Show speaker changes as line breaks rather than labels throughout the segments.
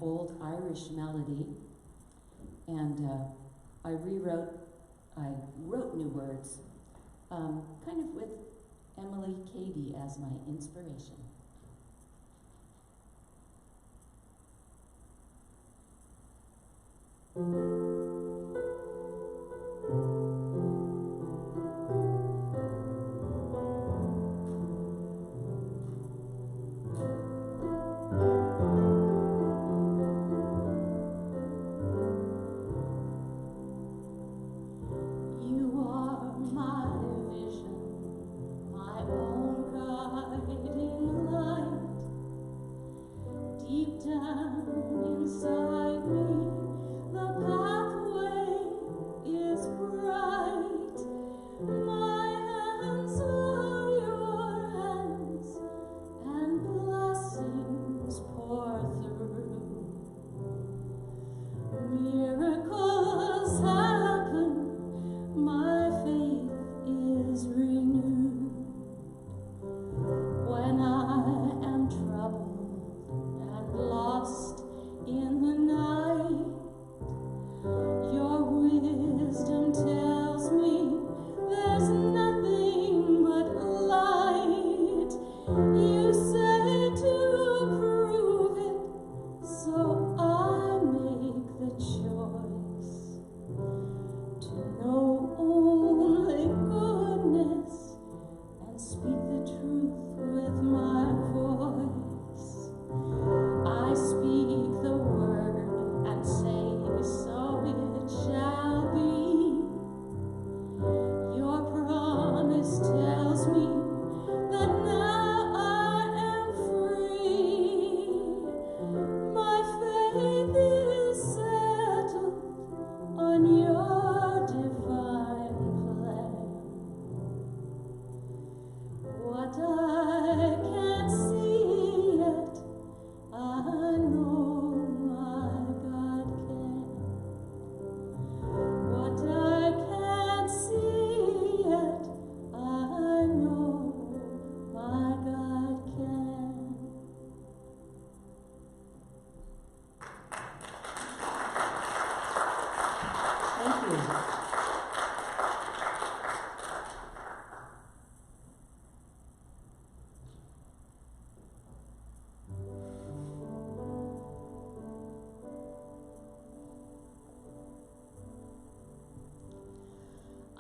old Irish melody, and I wrote new words, kind of with Emily Cady as my inspiration.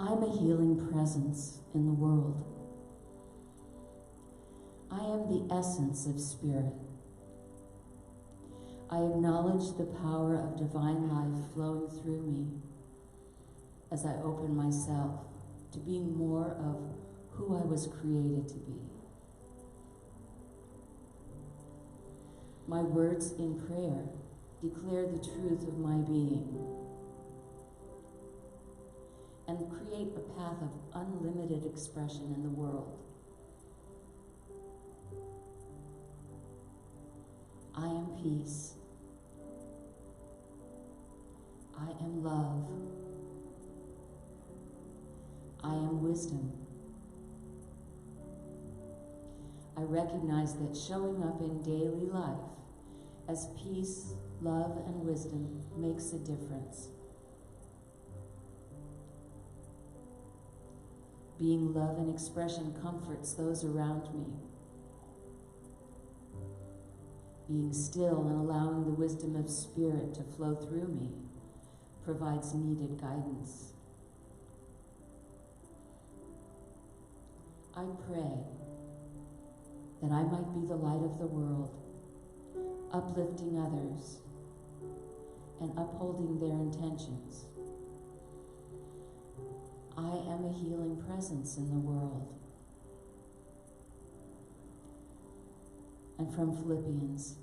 I'm a healing presence in the world. I am the essence of spirit. I acknowledge the power of divine life flowing through me as I open myself to being more of who I was created to be. My words in prayer declare the truth of my being and create a path of unlimited expression in the world. I am peace. I am love. I am wisdom. I recognize that showing up in daily life as peace, love, and wisdom makes a difference. Being love and expression comforts those around me. Being still and allowing the wisdom of spirit to flow through me provides needed guidance. I pray that I might be the light of the world, uplifting others and upholding their intentions. I am a healing presence in the world. And from Philippians,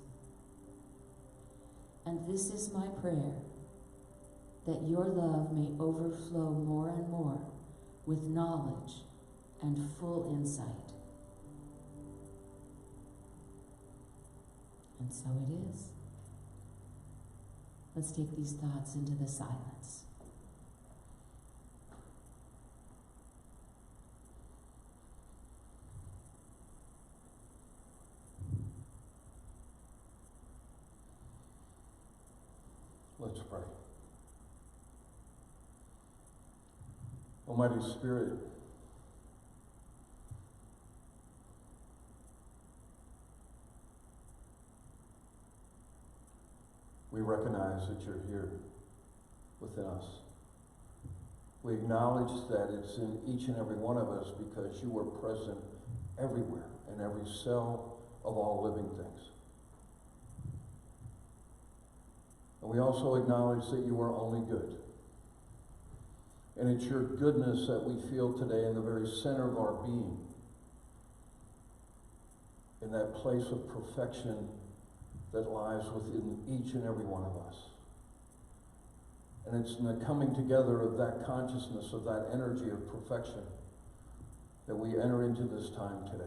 and this is my prayer, that your love may overflow more and more with knowledge and full insight. And so it is. Let's take these thoughts into the silence.
Let's pray. Almighty Spirit, we recognize that you're here within us. We acknowledge that it's in each and every one of us because you are present everywhere, in every cell of all living things. And we also acknowledge that you are only good. And it's your goodness that we feel today in the very center of our being, in that place of perfection that lies within each and every one of us. And it's in the coming together of that consciousness, of that energy of perfection, that we enter into this time today.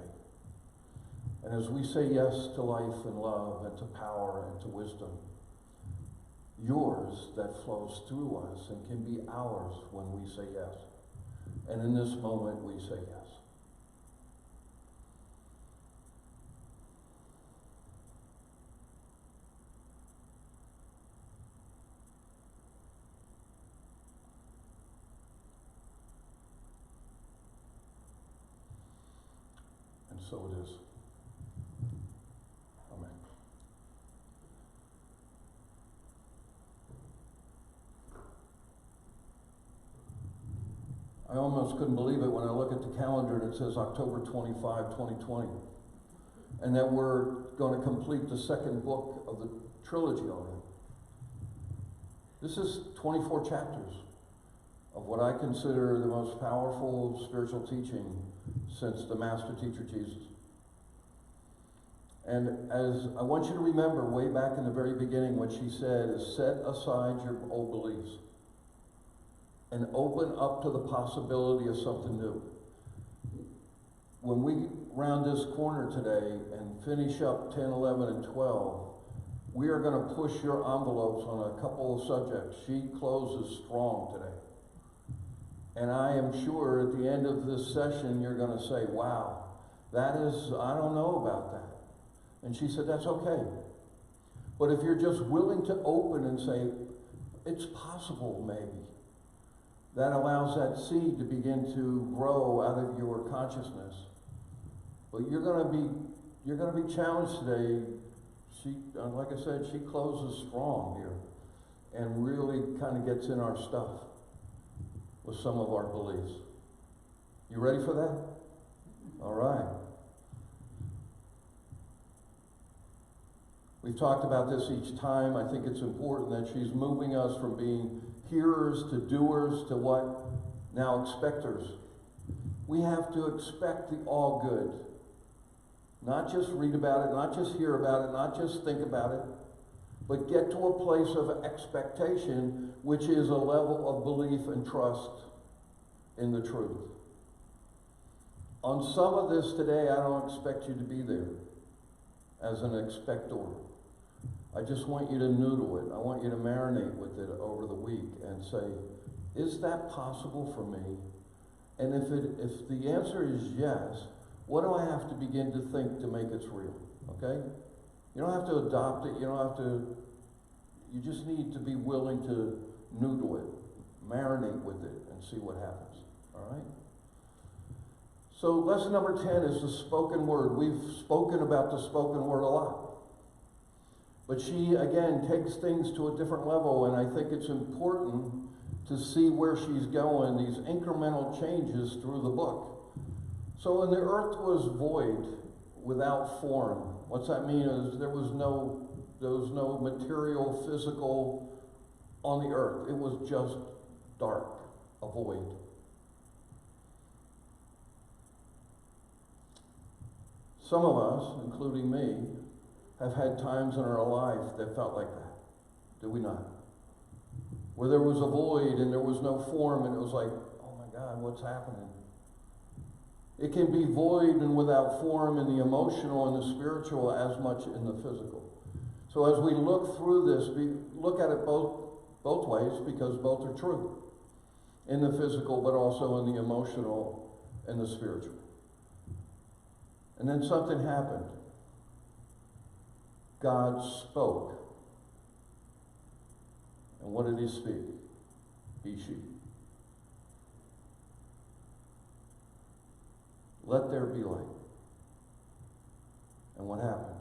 And as we say yes to life and love and to power and to wisdom, yours that flows through us and can be ours when we say yes. And in this moment, we say yes. And so it is. Amen. I almost couldn't believe it when I look at the calendar and it says October 25, 2020. And that we're going to complete the second book of the trilogy already. This is 24 chapters of what I consider the most powerful spiritual teaching since the Master Teacher Jesus. And as I want you to remember way back in the very beginning, what she said is set aside your old beliefs and open up to the possibility of something new. When we round this corner today and finish up 10, 11, and 12, we are going to push your envelopes on a couple of subjects. She closes strong today. And I am sure at the end of this session, you're going to say, wow, that is, I don't know about that. And she said, that's okay. But if you're just willing to open and say, it's possible maybe, that allows that seed to begin to grow out of your consciousness. But you're going to be challenged today. She, like I said, she closes strong here and really kind of gets in our stuff with some of our beliefs. You ready for that? All right. We've talked about this each time. I think it's important that she's moving us from being hearers to doers to what? Now expectors. We have to expect the all good. Not just read about it, not just hear about it, not just think about it, but get to a place of expectation, which is a level of belief and trust in the truth. On some of this today, I don't expect you to be there as an expector. I just want you to noodle it. I want you to marinate with it over the week and say, is that possible for me? And if the answer is yes, what do I have to begin to think to make it real? Okay? You don't have to adopt it. You don't have to. You just need to be willing to noodle it, marinate with it, and see what happens. All right? So lesson number 10 is the spoken word. We've spoken about the spoken word a lot. But she, again, takes things to a different level, and I think it's important to see where she's going, these incremental changes through the book. So when the earth was void, without form, what's that mean? Is there was no material, physical on the earth. It was just dark, a void. Some of us, including me, have had times in our life that felt like that. Did we not? Where there was a void and there was no form and it was like, oh my God, what's happening? It can be void and without form in the emotional and the spiritual as much in the physical. So as we look through this, we look at it both ways because both are true. In the physical, but also in the emotional and the spiritual. And then something happened. God spoke. And what did he speak? He, she. Let there be light. And what happened?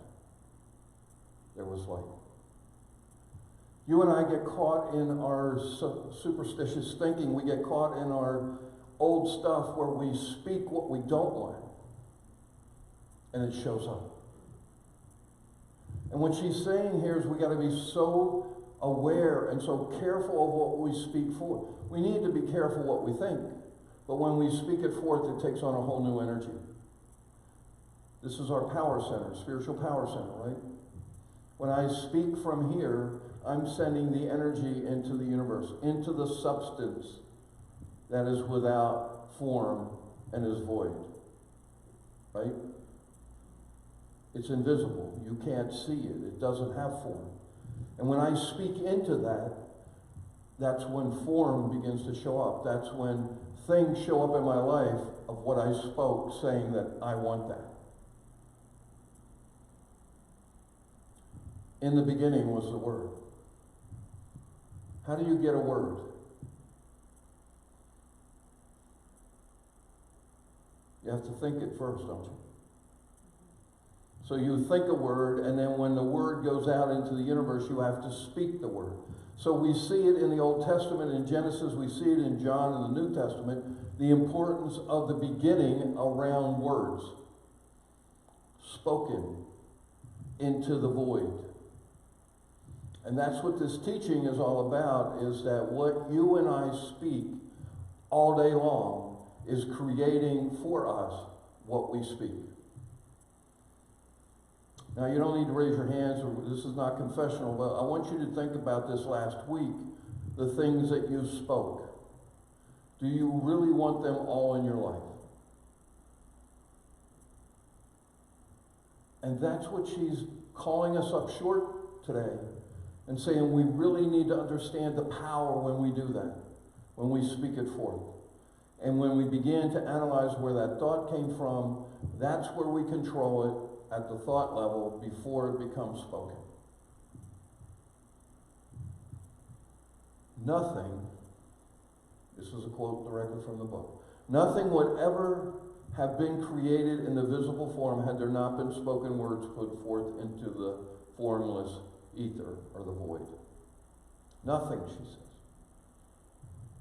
There was light. You and I get caught in our superstitious thinking. We get caught in our old stuff where we speak what we don't want. And it shows up. And what she's saying here is we got to be so aware and so careful of what we speak forth. We need to be careful what we think. But when we speak it forth, it takes on a whole new energy. This is our power center, spiritual power center, right? When I speak from here, I'm sending the energy into the universe, into the substance that is without form and is void. Right? It's invisible. You can't see it. It doesn't have form. And when I speak into that, that's when form begins to show up. That's when things show up in my life of what I spoke, saying that I want that. In the beginning was the Word. How do you get a word? You have to think it first, don't you? So you think a word, and then when the word goes out into the universe, you have to speak the word. So we see it in the Old Testament, in Genesis, we see it in John in the New Testament, the importance of the beginning around words. Spoken into the void. And that's what this teaching is all about, is that what you and I speak all day long is creating for us what we speak. Now, you don't need to raise your hands, or this is not confessional, but I want you to think about this last week, the things that you spoke. Do you really want them all in your life? And that's what she's calling us up short today and saying we really need to understand the power when we do that, when we speak it forth. And when we begin to analyze where that thought came from, that's where we control it at the thought level before it becomes spoken. Nothing, this is a quote directly from the book, nothing would ever have been created in the visible form had there not been spoken words put forth into the formless ether or the void. Nothing, she says.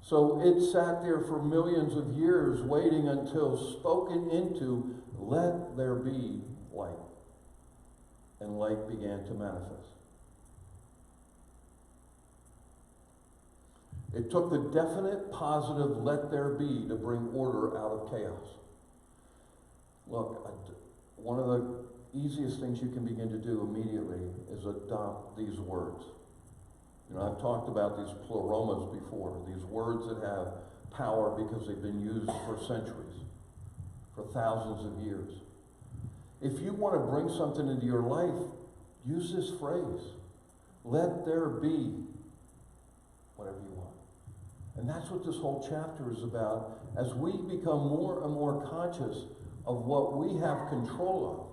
So it sat there for millions of years waiting until spoken into, let there be light. And light began to manifest. It took the definite, positive, let there be to bring order out of chaos. Look, one of the easiest things you can begin to do immediately is adopt these words. You know, I've talked about these pleromas before, these words that have power because they've been used for centuries, for thousands of years. If you want to bring something into your life, use this phrase. Let there be whatever you want. And that's what this whole chapter is about. As we become more and more conscious of what we have control of.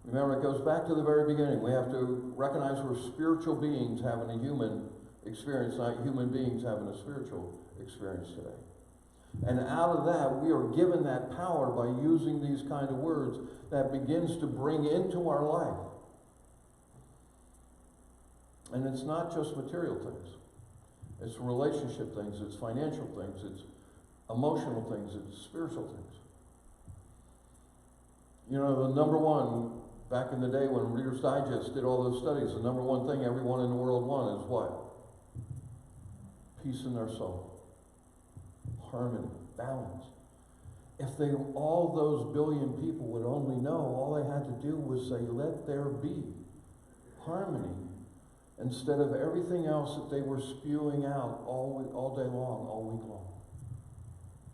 Remember, it goes back to the very beginning. We have to recognize we're spiritual beings having a human experience, not human beings having a spiritual experience today. And out of that, we are given that power by using these kind of words that begins to bring into our life. And it's not just material things. It's relationship things, it's financial things, it's emotional things, it's spiritual things. You know, the number one, back in the day when Reader's Digest did all those studies, the number one thing everyone in the world wanted is what? Peace in their soul. Harmony, balance. If they, all those billion people would only know, all they had to do was say, let there be harmony, instead of everything else that they were spewing out all day long, all week long.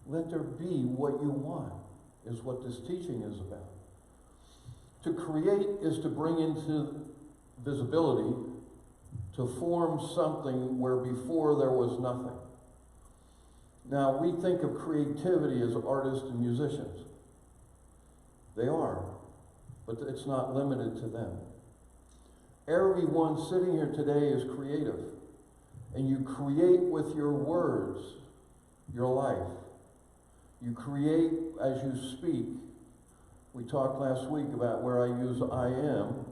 Let there be what you want, is what this teaching is about. To create is to bring into visibility, to form something where before there was nothing. Now, we think of creativity as artists and musicians. They are, but it's not limited to them. Everyone sitting here today is creative. And you create with your words your life. You create as you speak. We talked last week about where I use I am.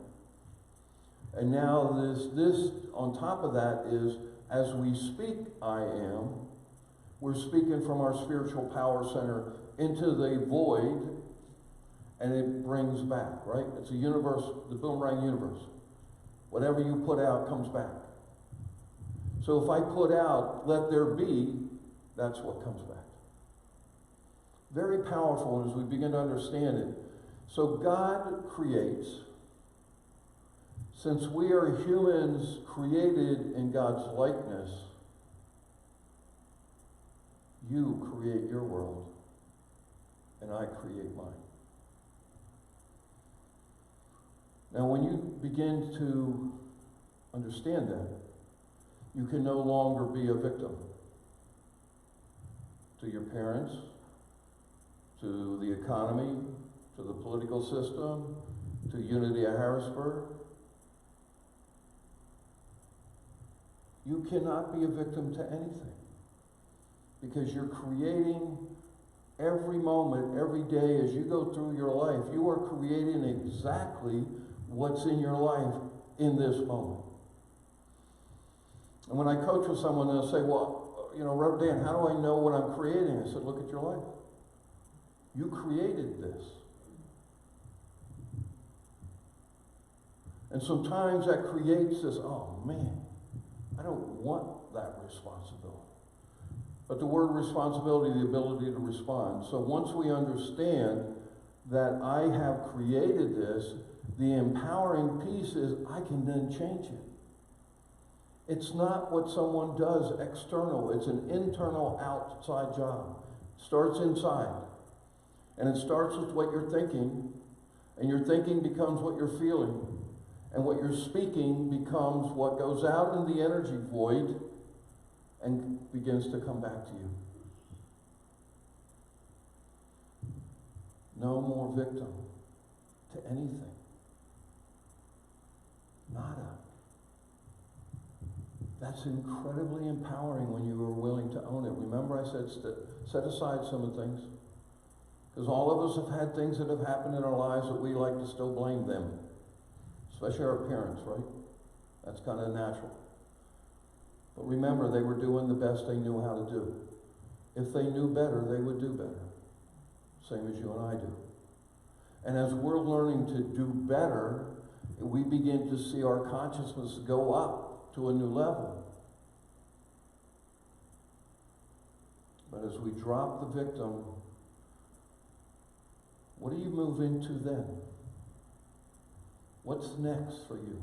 And now this on top of that is, as we speak I am, we're speaking from our spiritual power center into the void, and it brings back, right? It's a universe, the boomerang universe. Whatever you put out comes back. So if I put out, let there be, that's what comes back. Very powerful as we begin to understand it. So God creates. Since we are humans created in God's likeness, you create your world, and I create mine. Now, when you begin to understand that, you can no longer be a victim to your parents, to the economy, to the political system, to Unity of Harrisburg. You cannot be a victim to anything, because you're creating every moment, every day as you go through your life. You are creating exactly what's in your life in this moment. And when I coach with someone, they'll say, well, Reverend Dan, how do I know what I'm creating? I said, look at your life. You created this. And sometimes that creates this, oh man, I don't want that responsibility. But the word responsibility, the ability to respond. So once we understand that I have created this, the empowering piece is I can then change it. It's not what someone does external. It's an internal outside job. It starts inside. And it starts with what you're thinking. And your thinking becomes what you're feeling. And what you're speaking becomes what goes out in the energy void and begins to come back to you. No more victim to anything. Nada. That's incredibly empowering when you are willing to own it. Remember I said set aside some of the things. Because all of us have had things that have happened in our lives that we like to still blame them. Especially our parents, right? That's kind of natural. But remember, they were doing the best they knew how to do. If they knew better, they would do better. Same as you and I do. And as we're learning to do better, we begin to see our consciousness go up to a new level. But as we drop the victim, what do you move into then? What's next for you?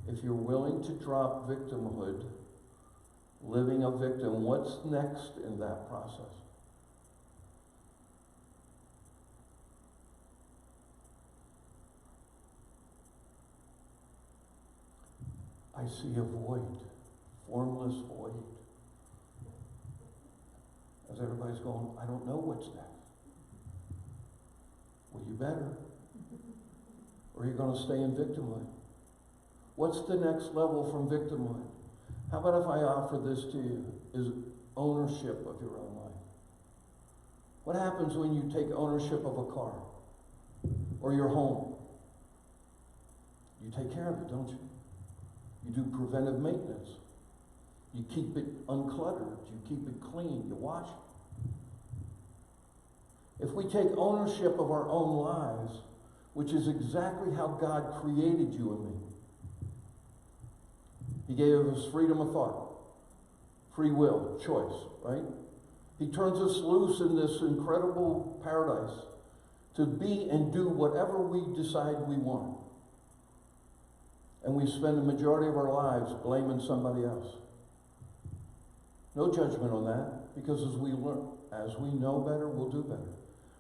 If you're willing to drop victimhood, living a victim, what's next in that process? I see a void, formless void. As everybody's going, I don't know what's next. Well, you better. Or are you going to stay in victimhood? What's the next level from victimhood? How about if I offer this to you, is ownership of your own life? What happens when you take ownership of a car or your home? You take care of it, don't you? You do preventive maintenance. You keep it uncluttered. You keep it clean. You wash it. If we take ownership of our own lives, which is exactly how God created you and me. He gave us freedom of thought, free will, choice, right? He turns us loose in this incredible paradise to be and do whatever we decide we want. And we spend the majority of our lives blaming somebody else. No judgment on that, because as we learn, as we know better, we'll do better.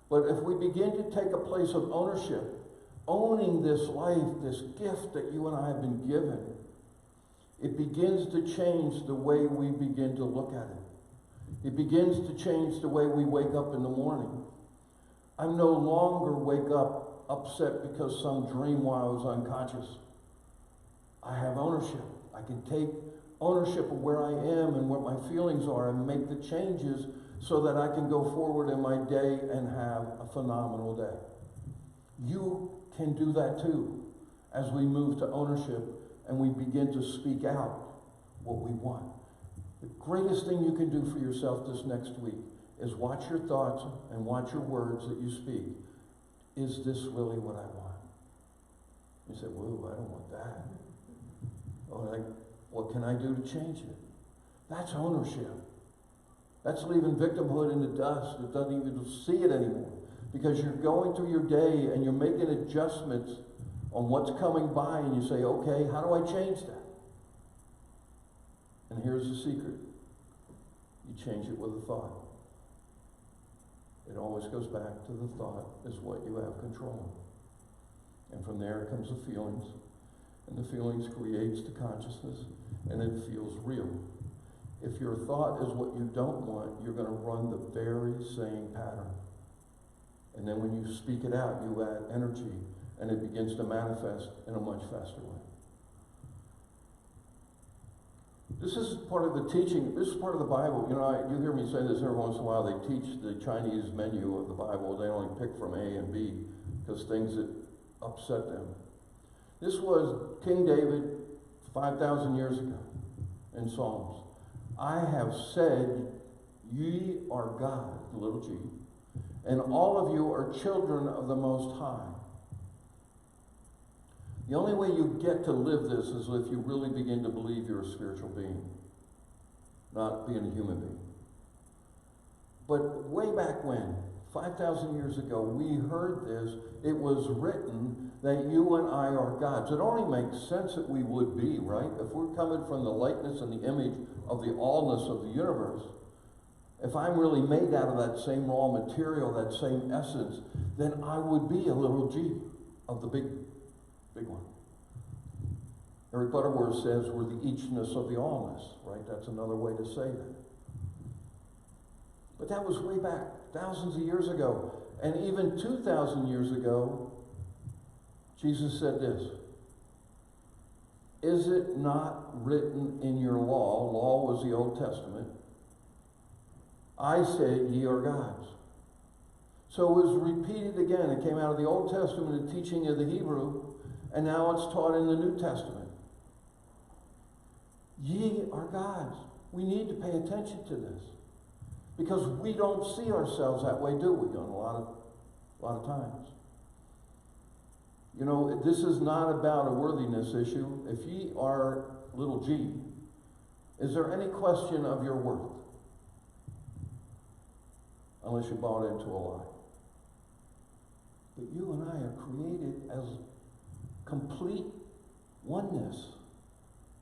But if we begin to take a place of ownership, owning this life, this gift that you and I have been given, it begins to change the way we begin to look at it. It begins to change the way we wake up in the morning. I no longer wake up upset because some dream while I was unconscious. I have ownership. I can take ownership of where I am and what my feelings are and make the changes so that I can go forward in my day and have a phenomenal day. You can do that too as we move to ownership and we begin to speak out what we want. The greatest thing you can do for yourself this next week is watch your thoughts and watch your words that you speak. Is this really what I want? You say, whoa, I don't want that. Or like, what can I do to change it? That's ownership. That's leaving victimhood in the dust that doesn't even see it anymore. Because you're going through your day and you're making adjustments on what's coming by and you say, okay, how do I change that? And here's the secret. You change it with a thought. It always goes back to the thought is what you have control. And from there comes the feelings. And the feelings creates the consciousness. And it feels real. If your thought is what you don't want, you're going to run the very same pattern. And then when you speak it out, you add energy, and it begins to manifest in a much faster way. This is part of the teaching. This is part of the Bible. You know, you hear me say this every once in a while. They teach the Chinese menu of the Bible. They only pick from A and B because things that upset them. This was King David 5,000 years ago in Psalms. I have said, ye are God, little g, and all of you are children of the Most High. The only way you get to live this is if you really begin to believe you're a spiritual being, not being a human being. But way back when, 5,000 years ago, we heard this. It was written that you and I are gods. It only makes sense that we would be, right? If we're coming from the likeness and the image of the allness of the universe, if I'm really made out of that same raw material, that same essence, then I would be a little g of the big one. Eric Butterworth says we're the eachness of the allness, right? That's another way to say that. But that was way back, thousands of years ago. And even 2,000 years ago, Jesus said this, is it not written in your law, law was the Old Testament, I said ye are gods. So it was repeated again. It came out of the Old Testament, the teaching of the Hebrew, and now it's taught in the New Testament. Ye are gods. We need to pay attention to this. Because we don't see ourselves that way, do we? On a lot of times. You know, this is not about a worthiness issue. If ye are little g, is there any question of your worth? Unless you bought into a lie. But you and I are created as complete oneness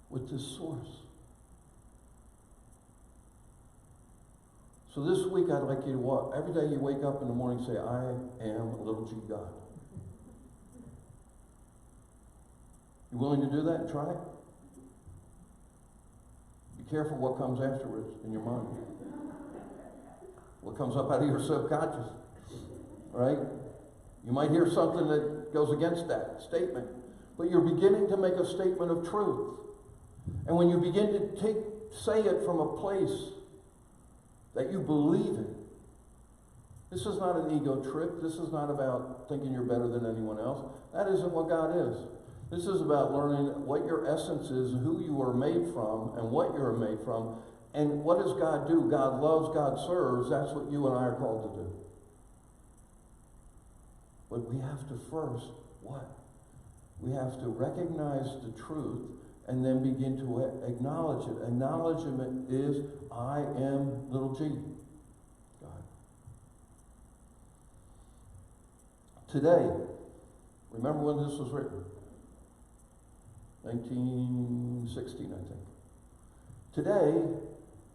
with this source. So this week I'd like you to walk, every day you wake up in the morning, say, I am a little g God. You willing to do that and try it? Be careful what comes afterwards in your mind. What comes up out of your subconscious, right? You might hear something that goes against that statement, but you're beginning to make a statement of truth. And when you begin to say it from a place that you believe it, this is not an ego trip. This is not about thinking you're better than anyone else. That isn't what God is. This is about learning what your essence is, who you are made from, and what you're made from. And what does God do? God loves, God serves. That's what you and I are called to do. But we have to first, what? We have to recognize the truth and then begin to acknowledge it. Acknowledgement is, I am little g, God. Today, remember when this was written? 1916, I think. Today,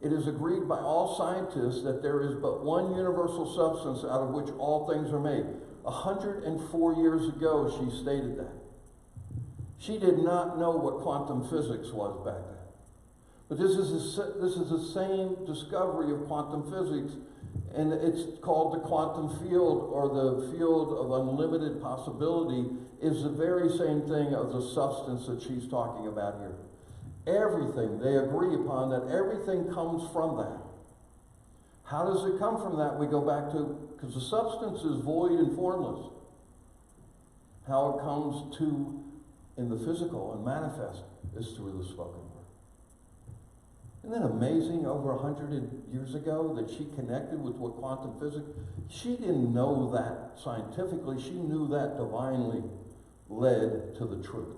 it is agreed by all scientists that there is but one universal substance out of which all things are made. 104 years ago, she stated that. She did not know what quantum physics was back then. But this is the same discovery of quantum physics, and it's called the quantum field, or the field of unlimited possibility, is the very same thing of the substance that she's talking about here. Everything, they agree upon that everything comes from that. How does it come from that? We go back to, because the substance is void and formless. How it comes to in the physical and manifest is through the spoken word. Isn't that amazing? Over 100 years ago that she connected with what quantum physics, she didn't know that scientifically, she knew that divinely led to the truth.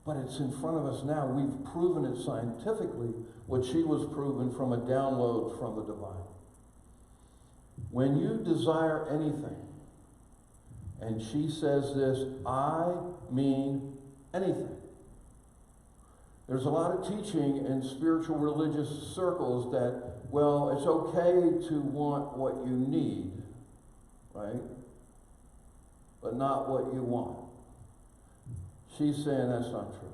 But it's in front of us now. We've proven it scientifically, what she was proven from a download from the divine. When you desire anything, and she says this, I mean anything. There's a lot of teaching in spiritual religious circles that, well, it's okay to want what you need, right? But not what you want. She's saying that's not true.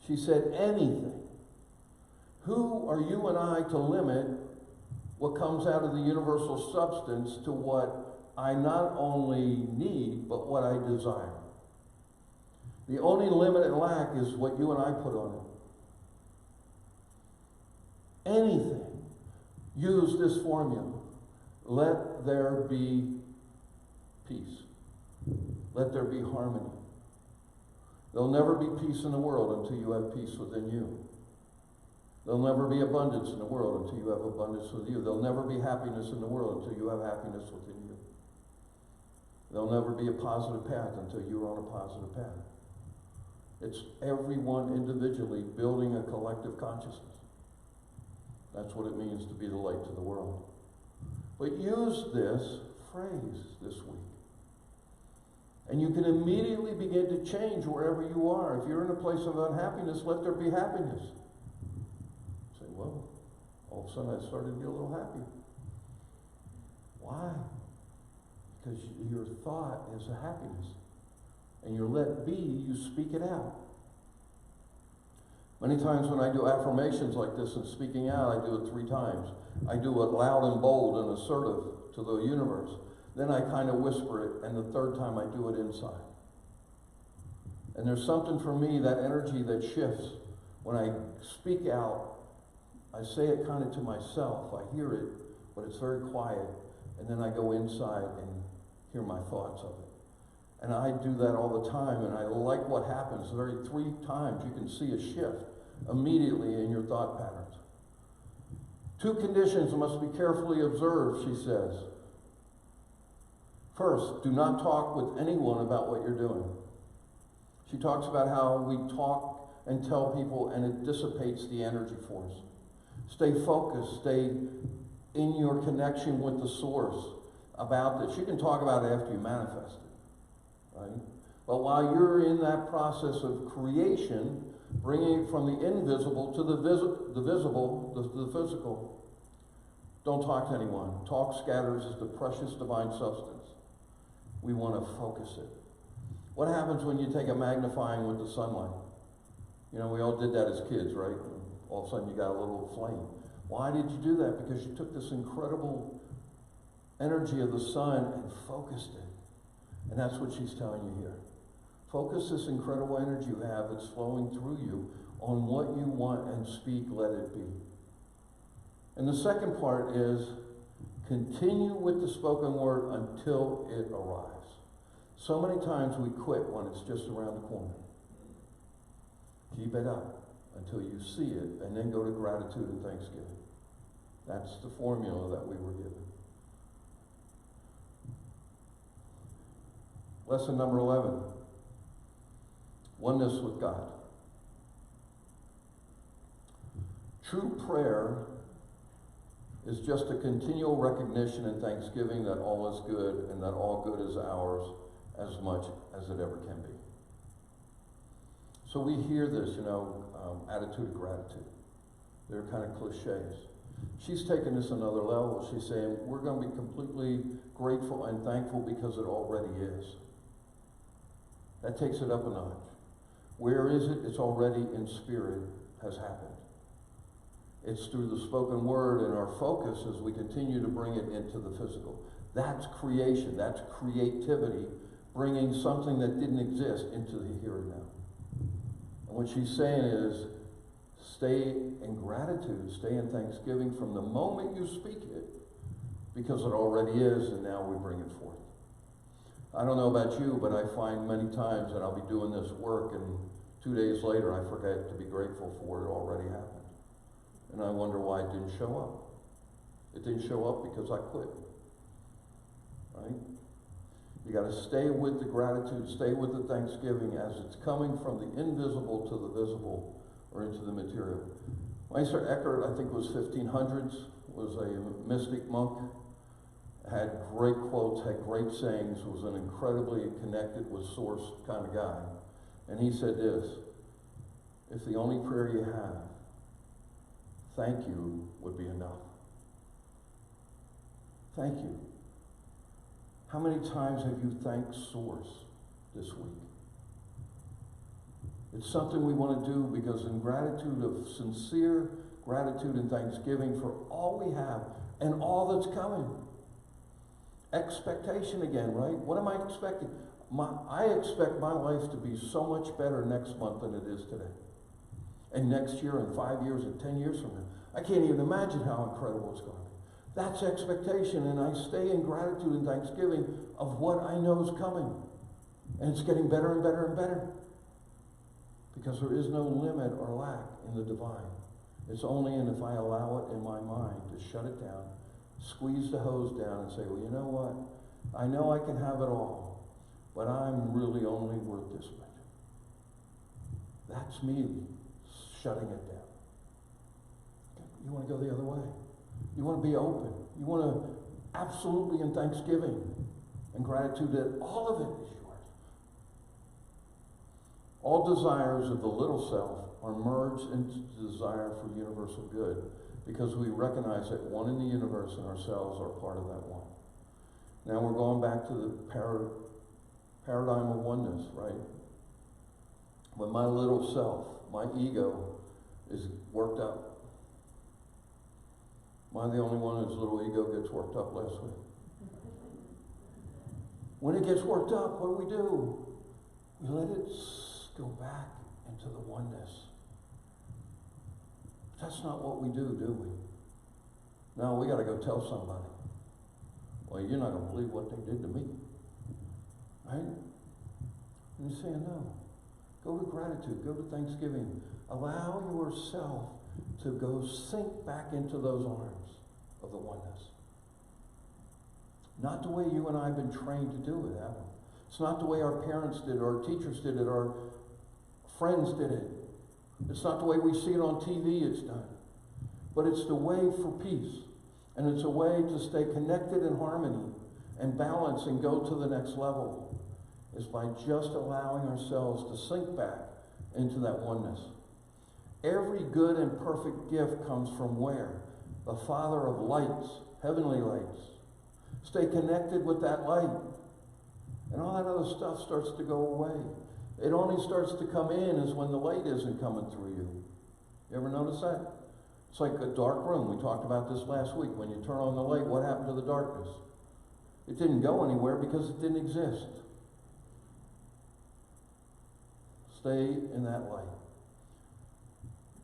She said anything. Who are you and I to limit what comes out of the universal substance to what I not only need, but what I desire? The only limit and lack is what you and I put on it. Anything. Use this formula. Let there be peace. Let there be harmony. There'll never be peace in the world until you have peace within you. There'll never be abundance in the world until you have abundance with you. There'll never be happiness in the world until you have happiness within you. There'll never be a positive path until you're on a positive path. It's everyone individually building a collective consciousness. That's what it means to be the light to the world. But use this phrase this week. And you can immediately begin to change wherever you are. If you're in a place of unhappiness, let there be happiness. Say, well, all of a sudden I started to get a little happy. Why? Because your thought is a happiness. And your let be, you speak it out. Many times when I do affirmations like this and speaking out, I do it 3 times. I do it loud and bold and assertive to the universe. Then I kind of whisper it, and the 3rd time I do it inside. And there's something for me, that energy that shifts. When I speak out, I say it kind of to myself. I hear it, but it's very quiet. And then I go inside and hear my thoughts of it. And I do that all the time, and I like what happens. 3 times you can see a shift immediately in your thought patterns. 2 conditions must be carefully observed, she says. First, do not talk with anyone about what you're doing. She talks about how we talk and tell people and it dissipates the energy force. Stay focused, stay in your connection with the source about this. You can talk about it after you manifest it, right? But while you're in that process of creation, bringing it from the invisible to the visible, the physical, don't talk to anyone. Talk scatters is the precious divine substance. We want to focus it. What happens when you take a magnifying with the sunlight? You know, we all did that as kids, right? All of a sudden you got a little flame. Why did you do that? Because you took this incredible energy of the sun and focused it. And that's what she's telling you here. Focus this incredible energy you have that's flowing through you on what you want and speak, let it be. And the second part is continue with the spoken word until it arrives. So many times we quit when it's just around the corner. Keep it up until you see it, and then go to gratitude and thanksgiving. That's the formula that we were given. Lesson number 11. Oneness with God. True prayer is just a continual recognition and thanksgiving that all is good and that all good is ours as much as it ever can be. So we hear this, attitude of gratitude. They're kind of cliches. She's taken this another level. She's saying we're going to be completely grateful and thankful because it already is. That takes it up a notch. Where is it? It's already in spirit, has happened. It's through the spoken word and our focus as we continue to bring it into the physical. That's creation. That's creativity, bringing something that didn't exist into the here and now. And And what she's saying is, stay in gratitude, stay in thanksgiving from the moment you speak it, because it already is, and now we bring it forth. I don't know about you, but I find many times that I'll be doing this work, and 2 days later I forget to be grateful for it already happened. And I wonder why it didn't show up. It didn't show up because I quit. Right? You got to stay with the gratitude, stay with the thanksgiving as it's coming from the invisible to the visible, or into the material. Meister Eckhart, I think it was 1500s, was a mystic monk, had great quotes, had great sayings, was an incredibly connected with source kind of guy. And he said this, if the only prayer you have, thank you, would be enough. Thank you. How many times have you thanked source this week? It's something we want to do because in gratitude of sincere gratitude and thanksgiving for all we have and all that's coming. Expectation again, right? What am I expecting? I expect my life to be so much better next month than it is today. And next year and 5 years and 10 years from now. I can't even imagine how incredible it's going to be. That's expectation, and I stay in gratitude and thanksgiving of what I know is coming. And it's getting better and better and better. Because there is no limit or lack in the divine. It's only in if I allow it in my mind to shut it down, squeeze the hose down and say, well, you know what? I know I can have it all, but I'm really only worth this much. That's me shutting it down. You want to go the other way. You want to be open. You want to absolutely in thanksgiving and gratitude that all of it is yours. All desires of the little self are merged into desire for universal good because we recognize that one in the universe and ourselves are part of that one. Now we're going back to the paradigm of oneness, right? When my little self, my ego, is worked up. Am I the only one whose little ego gets worked up last week? When it gets worked up, what do? We let it go back into the oneness. That's not what we do we? No, we got to go tell somebody. Well, you're not going to believe what they did to me. Right? And you're saying no. Go to gratitude. Go to thanksgiving. Allow yourself to go sink back into those arms of the oneness. Not the way you and I have been trained to do it, Adam. It's not the way our parents did, or our teachers did it, our friends did it. It's not the way we see it on TV it's done. But it's the way for peace. And it's a way to stay connected in harmony and balance and go to the next level. Is by just allowing ourselves to sink back into that oneness. Every good and perfect gift comes from where? The Father of lights, heavenly lights. Stay connected with that light. And all that other stuff starts to go away. It only starts to come in is when the light isn't coming through you. You ever notice that? It's like a dark room. We talked about this last week. When you turn on the light, what happened to the darkness? It didn't go anywhere because it didn't exist. Stay in that light.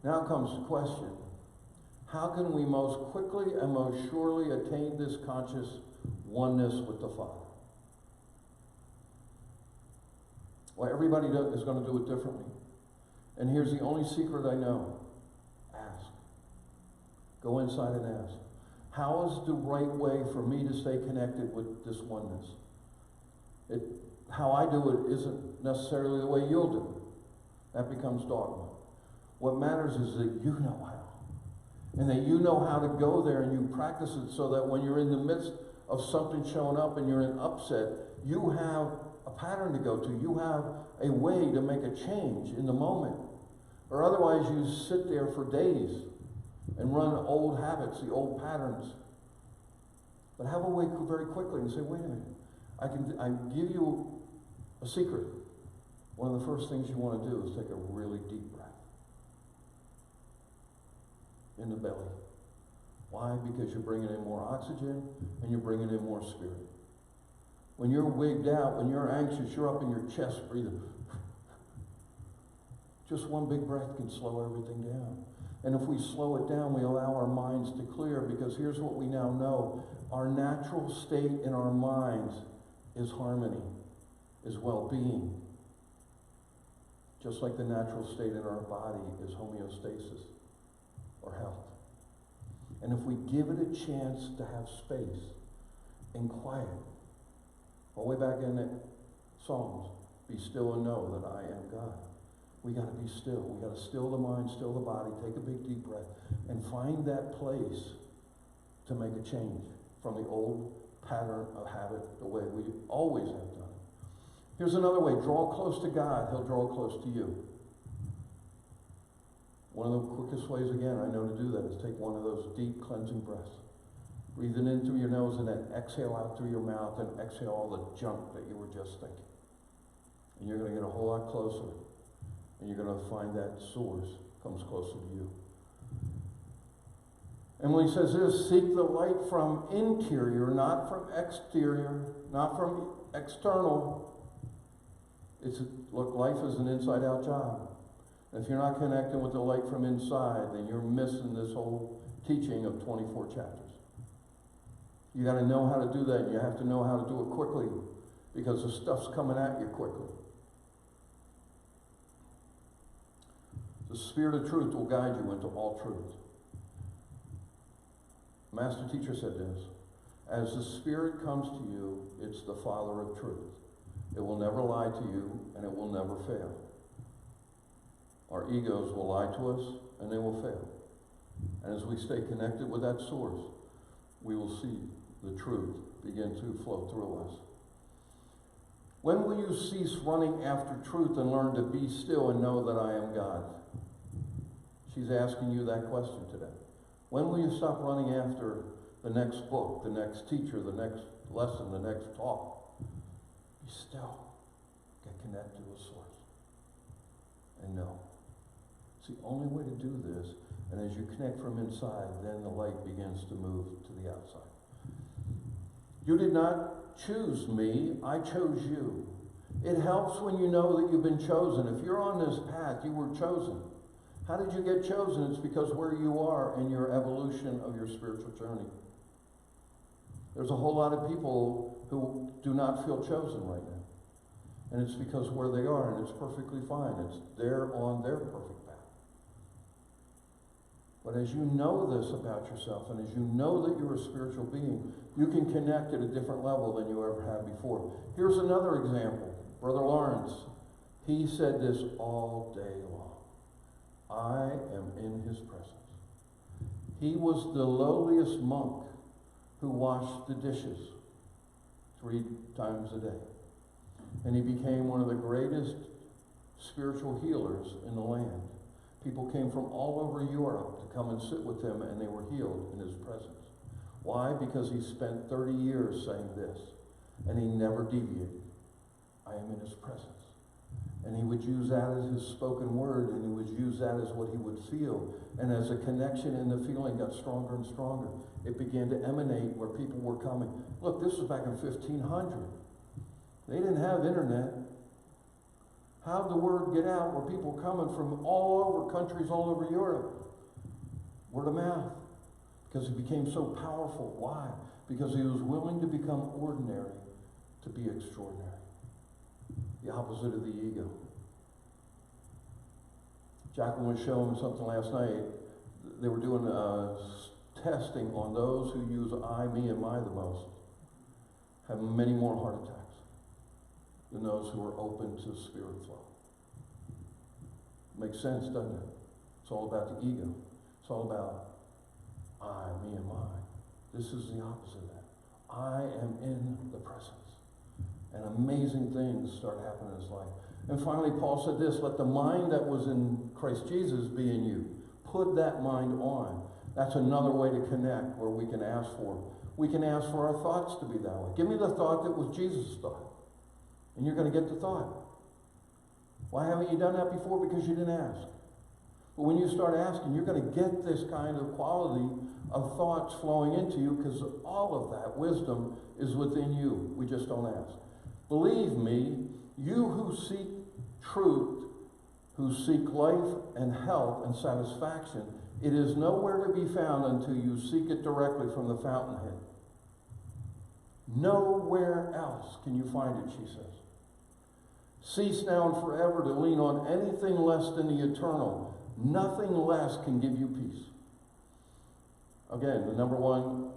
Now comes the question. How can we most quickly and most surely attain this conscious oneness with the Father? Well, everybody is going to do it differently. And here's the only secret I know. Ask. Go inside and ask. How is the right way for me to stay connected with this oneness? How I do it isn't necessarily the way you'll do it. That becomes dogma. What matters is that you know how. And that you know how to go there and you practice it so that when you're in the midst of something showing up and you're in upset, you have a pattern to go to. You have a way to make a change in the moment. Or otherwise you sit there for days and run old habits, the old patterns. But have a way very quickly and say, wait a minute, I give you a secret. One of the first things you want to do is take a really deep breath. In the belly. Why? Because you're bringing in more oxygen and you're bringing in more spirit. When you're wigged out, when you're anxious, you're up in your chest breathing. Just one big breath can slow everything down. And if we slow it down, we allow our minds to clear, because here's what we now know. Our natural state in our minds is harmony, is well-being. Just like the natural state in our body is homeostasis or health. And if we give it a chance to have space and quiet, all the way back in the Psalms, be still and know that I am God. We got to be still. We got to still the mind, still the body, take a big deep breath, and find that place to make a change from the old pattern of habit, the way we always have done it. Here's another way. Draw close to God. He'll draw close to you. One of the quickest ways, again, I know to do that is take one of those deep cleansing breaths. Breathe it in through your nose and then exhale out through your mouth and exhale all the junk that you were just thinking. And you're going to get a whole lot closer. And you're going to find that source comes closer to you. And when he says this, seek the light from interior, not from exterior, not from external. Look, life is an inside-out job. If you're not connecting with the light from inside, then you're missing this whole teaching of 24 chapters. You got to know how to do that, and you have to know how to do it quickly, because the stuff's coming at you quickly. The Spirit of truth will guide you into all truth. Master teacher said this, as the Spirit comes to you, it's the Father of truth. It will never lie to you, and it will never fail. Our egos will lie to us, and they will fail. And as we stay connected with that source, we will see the truth begin to flow through us. When will you cease running after truth and learn to be still and know that I am God? She's asking you that question today. When will you stop running after the next book, the next teacher, the next lesson, the next talk? Be still. Get connected to the source. And know. It's the only way to do this. And as you connect from inside, then the light begins to move to the outside. You did not choose me, I chose you. It helps when you know that you've been chosen. If you're on this path, you were chosen. How did you get chosen? It's because where you are in your evolution of your spiritual journey. There's a whole lot of people who do not feel chosen right now. And it's because where they are, and it's perfectly fine. They're on their perfect path. But as you know this about yourself, and as you know that you're a spiritual being, you can connect at a different level than you ever have before. Here's another example. Brother Lawrence, he said this all day long. I am in his presence. He was the lowliest monk who washed the dishes 3 times a day. And he became one of the greatest spiritual healers in the land. People came from all over Europe to come and sit with him, and they were healed in his presence. Why? Because he spent 30 years saying this, and he never deviated. I am in his presence. And he would use that as his spoken word, and he would use that as what he would feel. And as a connection and the feeling got stronger and stronger, it began to emanate where people were coming. Look, this was back in 1500. They didn't have internet. How'd the word get out where people were coming from all over countries, all over Europe? Word of mouth. Because he became so powerful. Why? Because he was willing to become ordinary to be extraordinary. The opposite of the ego. Jacqueline was showing something last night. They were doing testing on those who use I, me, and my the most. Have many more heart attacks than those who are open to spirit flow. Makes sense, doesn't it? It's all about the ego. It's all about I, me, and mine. This is the opposite of that. I am in the presence. And amazing things start happening in his life. And finally, Paul said this, let the mind that was in Christ Jesus be in you. Put that mind on. That's another way to connect where we can ask for. We can ask for our thoughts to be that way. Give me the thought that was Jesus' thought. And you're going to get the thought. Why haven't you done that before? Because you didn't ask. But when you start asking, you're going to get this kind of quality of thoughts flowing into you, because all of that wisdom is within you. We just don't ask. Believe me, you who seek truth, who seek life and health and satisfaction, it is nowhere to be found until you seek it directly from the fountainhead. Nowhere else can you find it, she says. Cease now and forever to lean on anything less than the eternal. Nothing less can give you peace. Again, the number one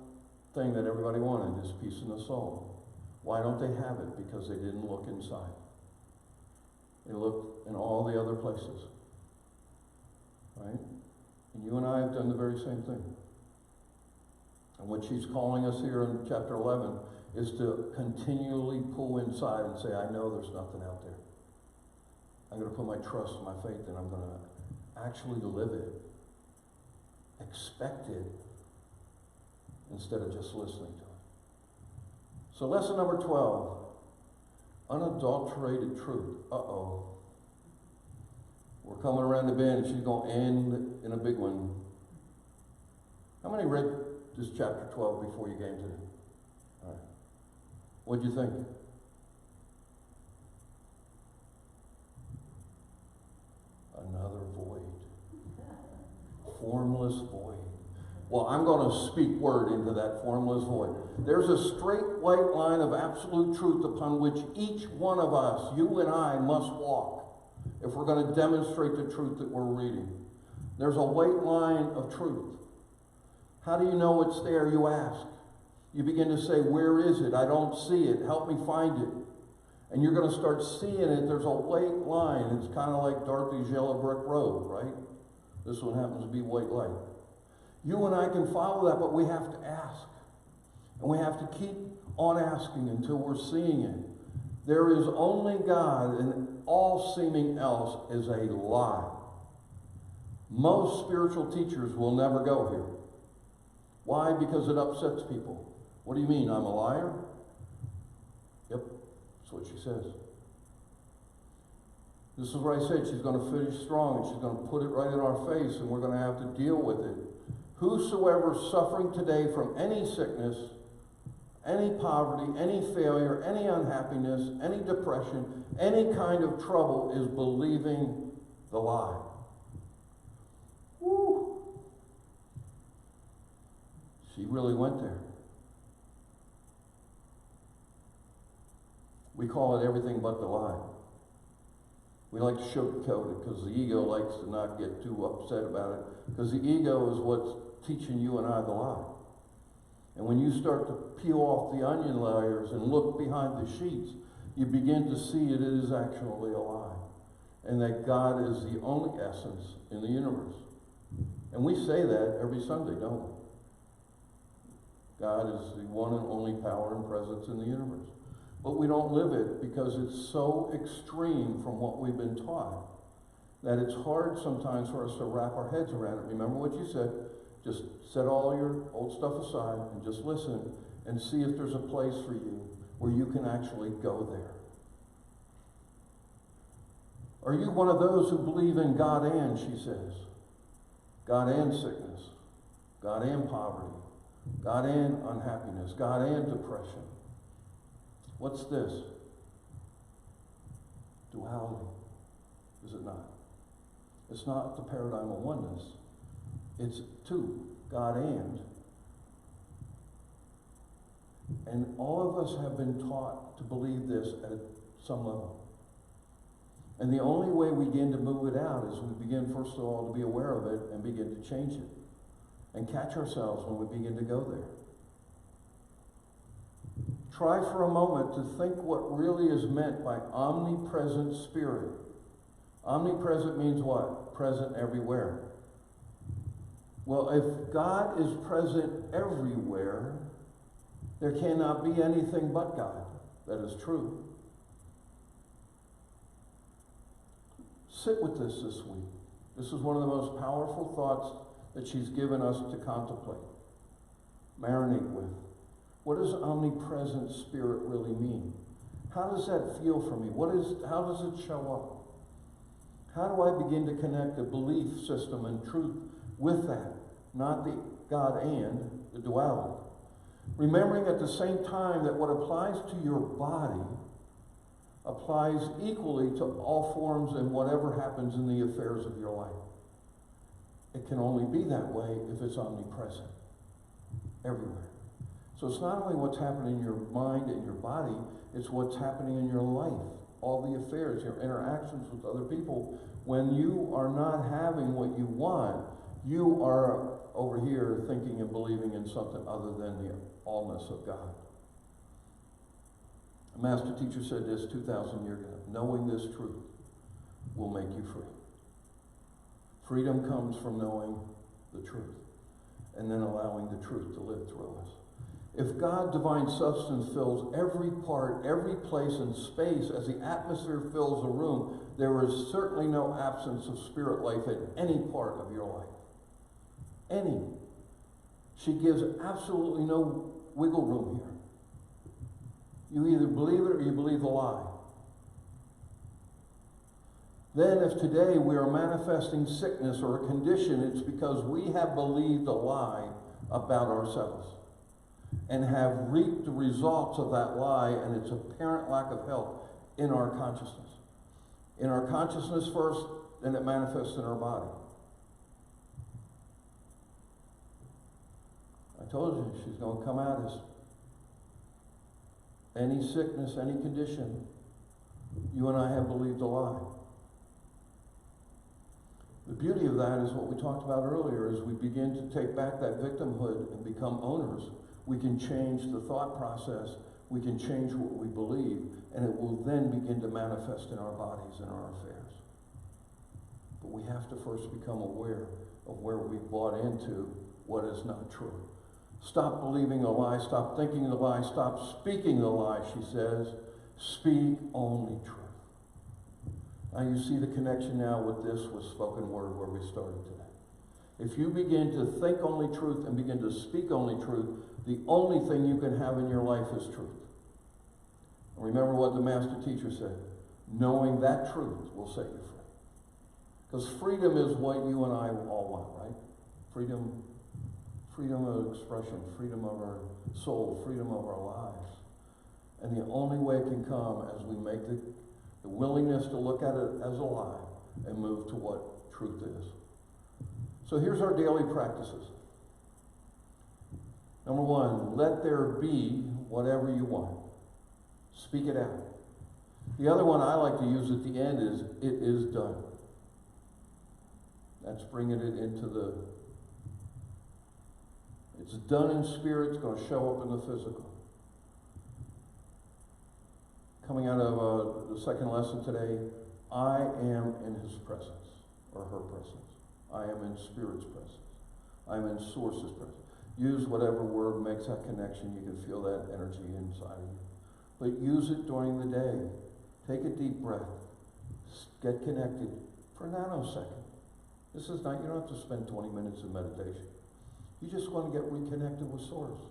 thing that everybody wanted is peace in the soul. Why don't they have it? Because they didn't look inside. They looked in all the other places. Right? And you and I have done the very same thing. And what she's calling us here in chapter 11 is to continually pull inside and say, I know there's nothing out there. I'm going to put my trust and my faith in. I'm going to actually live it. Expect it instead of just listening to it. So lesson number 12, unadulterated truth. Uh-oh. We're coming around the bend and she's going to end in a big one. How many read this chapter 12 before you came today? All right. What'd you think? Another void. Formless void. Well, I'm going to speak word into that formless void. There's a straight white line of absolute truth upon which each one of us, you and I, must walk if we're going to demonstrate the truth that we're reading. There's a white line of truth. How do you know it's there, you ask? You begin to say, where is it? I don't see it. Help me find it. And you're going to start seeing it. There's a white line. It's kind of like Dorothy's Yellow Brick Road, right? This one happens to be white light. You and I can follow that, but we have to ask. And we have to keep on asking until we're seeing it. There is only God, and all seeming else is a lie. Most spiritual teachers will never go here. Why? Because it upsets people. What do you mean, I'm a liar? Yep, that's what she says. This is what I said, she's going to finish strong, and she's going to put it right in our face, and we're going to have to deal with it. Whosoever is suffering today from any sickness, any poverty, any failure, any unhappiness, any depression, any kind of trouble is believing the lie. Woo! She really went there. We call it everything but the lie. We like to sugarcoat it because the ego likes to not get too upset about it, because the ego is what's teaching you and I the lie. And when you start to peel off the onion layers and look behind the sheets, you begin to see it is actually a lie. And that God is the only essence in the universe. And we say that every Sunday, don't we? God is the one and only power and presence in the universe. But we don't live it because it's so extreme from what we've been taught that it's hard sometimes for us to wrap our heads around it. Remember what you said? Just set all your old stuff aside and just listen and see if there's a place for you where you can actually go there. Are you one of those who believe in God and, she says, God and sickness, God and poverty, God and unhappiness, God and depression? What's this? Duality, is it not? It's not the paradigm of oneness. It's two, God and. And all of us have been taught to believe this at some level. And the only way we begin to move it out is we begin, first of all, to be aware of it and begin to change it. And catch ourselves when we begin to go there. Try for a moment to think what really is meant by omnipresent spirit. Omnipresent means what? Present everywhere. Well, if God is present everywhere, there cannot be anything but God. That is true. Sit with this week. This is one of the most powerful thoughts that she's given us to contemplate, marinate with. What does omnipresent spirit really mean? How does that feel for me? How does it show up? How do I begin to connect the belief system and truth with that? Not the God and, the duality. Remembering at the same time that what applies to your body applies equally to all forms and whatever happens in the affairs of your life. It can only be that way if it's omnipresent, everywhere. So it's not only what's happening in your mind and your body, it's what's happening in your life, all the affairs, your interactions with other people. When you are not having what you want, you are over here thinking and believing in something other than the allness of God. A master teacher said this 2,000 years ago: knowing this truth will make you free. Freedom comes from knowing the truth and then allowing the truth to live through us. If God, divine substance, fills every part, every place and space as the atmosphere fills a room, there is certainly no absence of spirit life in any part of your life. Any. She gives absolutely no wiggle room here. You either believe it or you believe the lie. Then if today we are manifesting sickness or a condition, it's because we have believed a lie about ourselves and have reaped the results of that lie and its apparent lack of health in our consciousness. In our consciousness first, then it manifests in our body. I told you, she's going to come at us. Any sickness, any condition, you and I have believed a lie. The beauty of that is what we talked about earlier, is we begin to take back that victimhood and become owners. We can change the thought process, we can change what we believe, and it will then begin to manifest in our bodies and our affairs. But we have to first become aware of where we've bought into what is not true. Stop believing a lie, stop thinking the lie, stop speaking the lie, she says. Speak only truth. Now you see the connection now with this with spoken word where we started today. If you begin to think only truth and begin to speak only truth, the only thing you can have in your life is truth. And remember what the master teacher said: knowing that truth will set you free. Because freedom is what you and I all want, right? Freedom of expression, freedom of our soul, freedom of our lives. And the only way it can come as we make the willingness to look at it as a lie and move to what truth is. So here's our daily practices. Number one, let there be whatever you want. Speak it out. The other one I like to use at the end is, it is done. That's bringing it into the, it's done in spirit, it's going to show up in the physical. Coming out of the second lesson today, I am in his presence, or her presence. I am in spirit's presence. I am in source's presence. Use whatever word makes that connection. You can feel that energy inside of you. But use it during the day. Take a deep breath. Get connected for a nanosecond. This is not, you don't have to spend 20 minutes in meditation. You just want to get reconnected with source.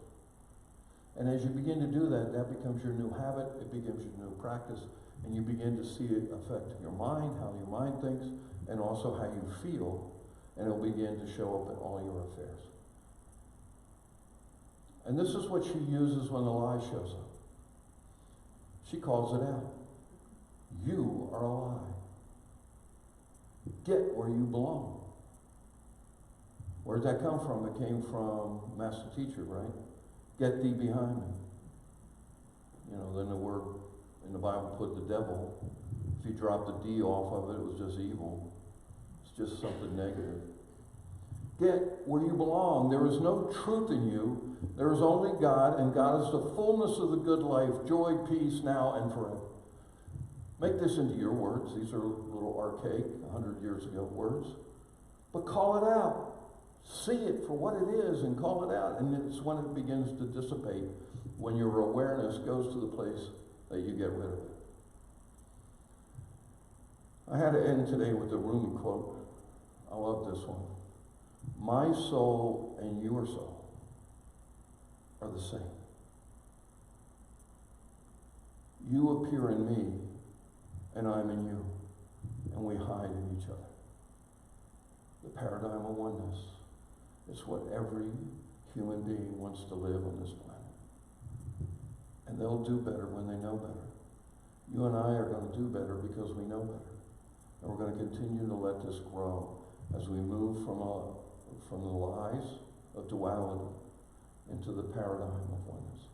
And as you begin to do that, that becomes your new habit, it becomes your new practice, and you begin to see it affect your mind, how your mind thinks, and also how you feel, and it'll begin to show up in all your affairs. And this is what she uses when the lie shows up. She calls it out. You are a lie. Get where you belong. Where did that come from? It came from Master Teacher, right? Get thee behind me. You know, then the word in the Bible put the devil. If you drop the D off of it, it was just evil. It's just something negative. Get where you belong. There is no truth in you. There is only God, and God is the fullness of the good life, joy, peace, now and forever. Make this into your words. These are a little archaic, 100 years ago words. But call it out. See it for what it is and call it out. And it's when it begins to dissipate, when your awareness goes to the place that you get rid of it. I had to end today with the Rumi quote. I love this one. My soul and your soul are the same. You appear in me, and I'm in you, and we hide in each other. The paradigm of oneness is what every human being wants to live on this planet. And they'll do better when they know better. You and I are going to do better because we know better. And we're going to continue to let this grow as we move from the lies of duality into the paradigm of oneness.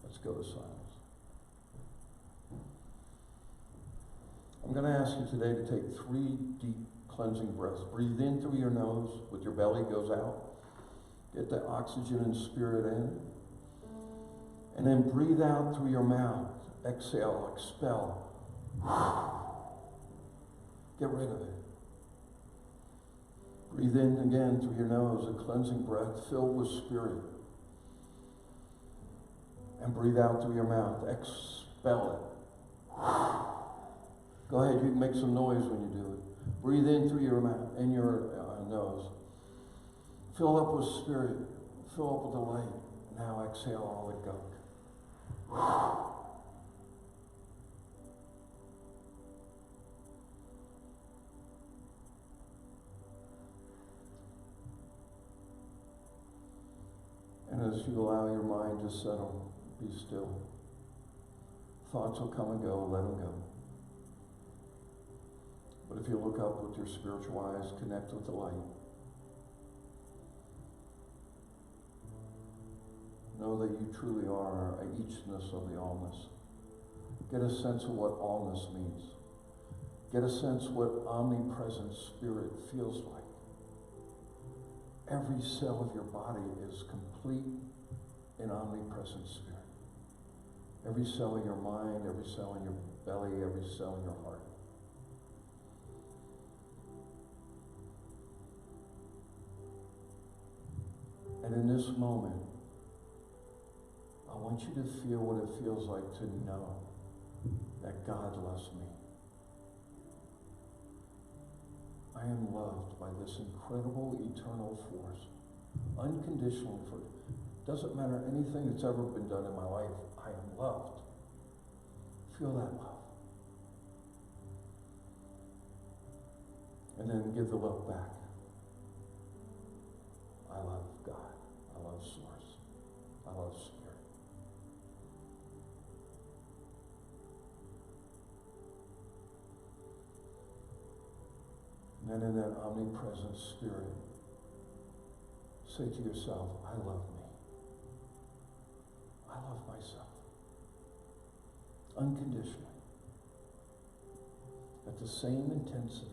Let's go to silence. I'm going to ask you today to take 3 deep cleansing breaths. Breathe in through your nose with your belly goes out. Get the oxygen and spirit in. And then breathe out through your mouth. Exhale, expel. Get rid of it. Breathe in again through your nose, a cleansing breath filled with spirit. And breathe out through your mouth. Expel it. Go ahead, you can make some noise when you do it. Breathe in through your mouth, in your nose. Fill up with spirit. Fill up with the light. Now exhale all the gunk. And as you allow your mind to settle, be still. Thoughts will come and go, let them go. But if you look up with your spiritual eyes, connect with the light. Know that you truly are a eachness of the allness. Get a sense of what allness means. Get a sense what omnipresent spirit feels like. Every cell of your body is complete in omnipresent spirit. Every cell in your mind, every cell in your belly, every cell in your heart. And in this moment, I want you to feel what it feels like to know that God loves me. I am loved by this incredible eternal force, unconditionally. For doesn't matter anything that's ever been done in my life, I am loved. Feel that love. And then give the love back. I love God. I love Source. I love Spirit. And then in that omnipresent spirit, say to yourself, I love me. I love myself. Unconditionally. At the same intensity.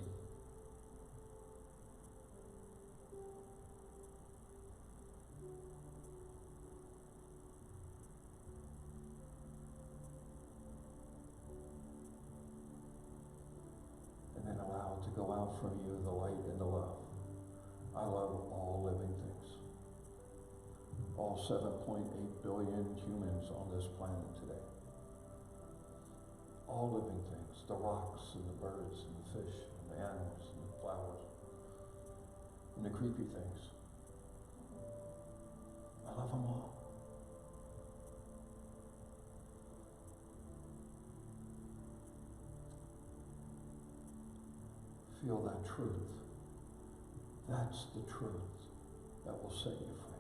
And allow it to go out from you, the light and the love. I love all living things. All 7.8 billion humans on this planet today. All living things. The rocks and the birds and the fish and the animals and the flowers and the creepy things. I love them all. Feel that truth. That's the truth that will set you free.